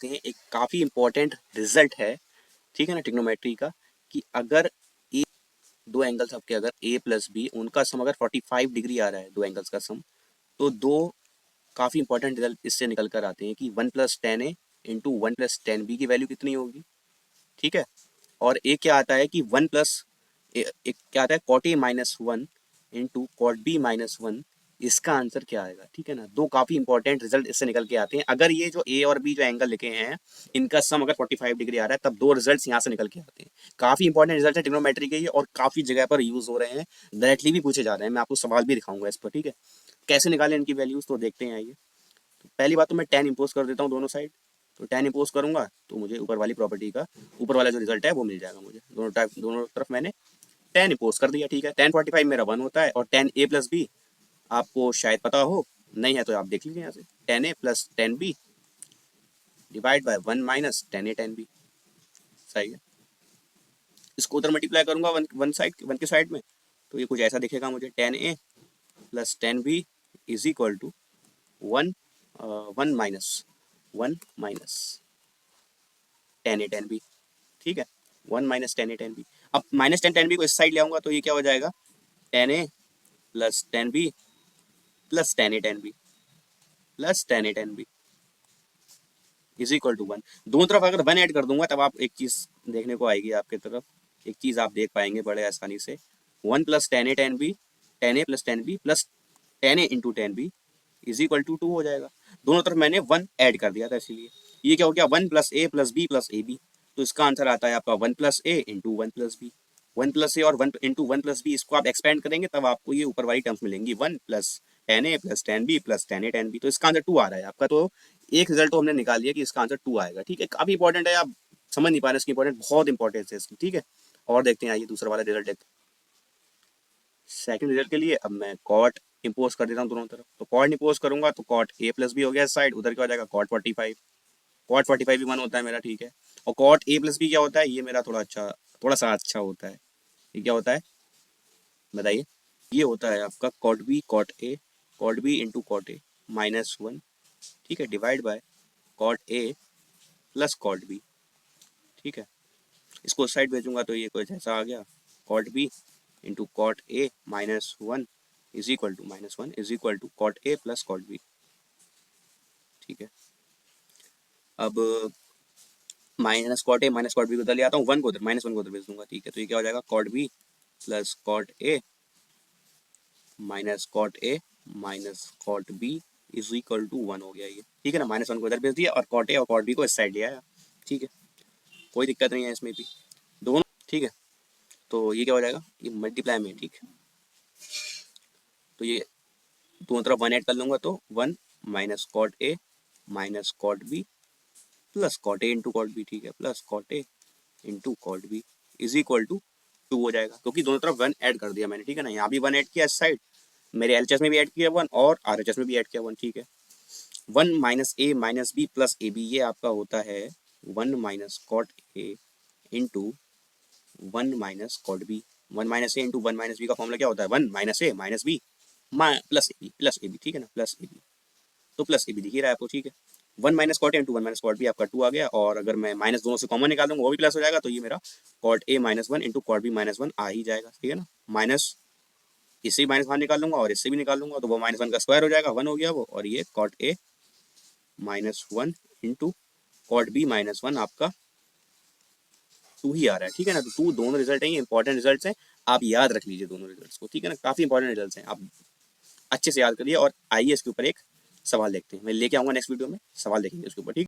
देखते हैं, एक काफ़ी इंपॉर्टेंट रिजल्ट है, ठीक है ना, ट्रिग्नोमेट्री का, कि अगर ए दो एंगल्स आपके अगर ए प्लस बी उनका सम अगर 45 डिग्री आ रहा है, दो एंगल्स का सम, तो दो काफ़ी इंपॉर्टेंट रिजल्ट इससे निकल कर आते हैं कि 1 + tan A into 1 + tan B की वैल्यू कितनी होगी, ठीक है। और एक क्या आता है कि एक क्या आता है cot A - 1 into cot B - 1, इसका आंसर क्या आएगा, ठीक है ना। दो काफी इंपॉर्टेंट रिजल्ट इससे निकल के आते हैं। अगर ये जो ए और बी जो एंगल लिखे हैं इनका सम अगर 45 डिग्री आ रहा है, तब दो रिजल्ट्स यहाँ से निकल के आते हैं। काफी इंपॉर्टेंट रिजल्ट है ट्रिग्नोमेट्री के ये, और काफी जगह पर यूज हो रहे हैं, डायरेक्टली भी पूछे जा रहे हैं। मैं आपको सवाल भी दिखाऊंगा इस पर, ठीक है। कैसे निकालें इनकी वैल्यूज, तो देखते हैं आइए। तो पहली बात तो मैं tan इम्पोज कर देता हूँ दोनों साइड। तो tan इम्पोज करूंगा तो मुझे ऊपर वाली प्रॉपर्टी का ऊपर वाला जो रिजल्ट है वो मिल जाएगा मुझे। दोनों तरफ मैंने tan इम्पोज कर दिया, ठीक है। tan 45 मेरा 1 होता है, और tan A + B आपको शायद पता हो, नहीं है तो आप देख लीजिए यहाँ से। tan A + tan B divide by 1 - tan A tan B, सही है। इसको उधर मल्टीप्लाई करूंगा वन के साइड में, तो ये कुछ ऐसा दिखेगा मुझे। tan A + tan B is equal to 1 tan A tan B, ठीक है। 1 - tan A tan B। अब -tan B को इस साइड ले आऊंगा तो ये क्या हो जाएगा, tan A + tan B + tan A tan B + tan A tan B is equal to 1। दोनों तरफ अगर 1 ऐड कर दूंगा तब आप एक चीज देखने को आएगी आपके तरफ, एक चीज आप देख पाएंगे बड़े आसानी से। 1 + tan A tan B, tan A + tan B + tan A into tan B is equal to 2 हो जाएगा। दोनों तरफ मैंने 1 ऐड कर दिया था, इसीलिए ये क्या हो गया, 1 + A + B + AB। तो इसका आंसर आता है आपका 1 + A इंटू 1 + B। 1 + A और 1 इंटू 1 + B, इसको आप एक्सपेंड करेंगे तब आपको ये ऊपर वाली टर्म्स मिलेंगी, 1 + tan A + tan B + tan A tan B। तो इसका आंसर 2 आ रहा है आपका। तो एक रिजल्ट तो हमने निकाल लिया कि इसका आंसर 2 आएगा, ठीक है। काफी इंपॉर्टेंट है, आप समझ नहीं पा रहे इसकी इंपॉर्टेंट, बहुत इंपॉर्टेंस है इसकी, ठीक है। और देखते हैं आइए दूसरा वाला रिजल्ट देखते हैं। सेकंड रिजल्ट के लिए अब मैं कॉट इम्पोज कर देता हूँ दोनों तरफ। तो कॉट इम्पोज करूंगा तो cot A + B हो गया इस साइड, उधर क्या हो जाएगा cot 45। cot 45 भी 1 होता है मेरा, ठीक है। और cot A + B क्या होता है, ये मेरा थोड़ा सा अच्छा होता है। ये क्या होता है बताइए, ये होता है आपका cot B into cot A -1, ठीक है, divide by cot A + cot B, ठीक है। इसको उस साइड भेजूंगा तो ये कुछ ऐसा आ गया, cot B into cot A -1 is equal to cot A + cot B, ठीक है। अब -cot A -cot B को उधर ले आता हूँ, -1 को उधर भेज दूंगा, ठीक है। तो ये क्या हो जाएगा, cot B + cot A -cot A -cot B is equal to 1 हो गया ये, ठीक है ना। -1 को इधर भेज दिया और cot A और cot B को इस साइड ले आया, ठीक है। कोई दिक्कत नहीं है इसमें भी, दोनों ठीक है। तो ये क्या हो जाएगा, ये मल्टीप्लाई में, ठीक है। तो ये दोनों तरफ 1 ऐड कर लूंगा तो 1 - cot A -cot B + cot A into cot B, ठीक है, + cot A into cot B is equal to 2 हो जाएगा, क्योंकि दोनों तरफ 1 ऐड कर दिया मैंने, ठीक है ना। यहाँ भी 1 ऐड किया इस साइड, मेरे LHS में भी ऐड किया 1 और RHS में भी ऐड किया 1, ठीक है। 1 - A - B + AB ये आपका होता है 1 - cot A into 1 - cot B। 1 - A into 1 - B का फॉर्मूला क्या होता है, 1 - A - B + AB, ठीक है ना, +AB। तो +AB दिख ही रहा है आपको, ठीक है। 1 - cot A into 1 - cot B आपका 2 आ गया, और अगर मैं माइनस दोनों से कॉमन निकाल दूंगा वो भी प्लस हो जाएगा, तो ये मेरा cot A -1 into cot B -1 आ ही जाएगा, ठीक है ना। माइनस इससे भी माइनस बाहर निकाल लूंगा और इससे भी निकाल लूंगा, तो वो -1 का स्क्वायर हो जाएगा, 1 हो गया वो। और ये cot A -1 into cot B -1 आपका 2 ही आ रहा है, ठीक है ना। तो 2 दोनों रिजल्ट हैं, ये इंपॉर्टेंट रिजल्ट्स हैं, आप याद रख लीजिए दोनों रिजल्ट्स को, ठीक है ना। काफी इंपॉर्टेंट रिजल्ट्स हैं, आप अच्छे से याद करिए। और आइए इसके ऊपर एक सवाल देखते हैं, मैं लेके आऊंगा नेक्स्ट वीडियो में, सवाल देखेंगे उसके ऊपर, ठीक।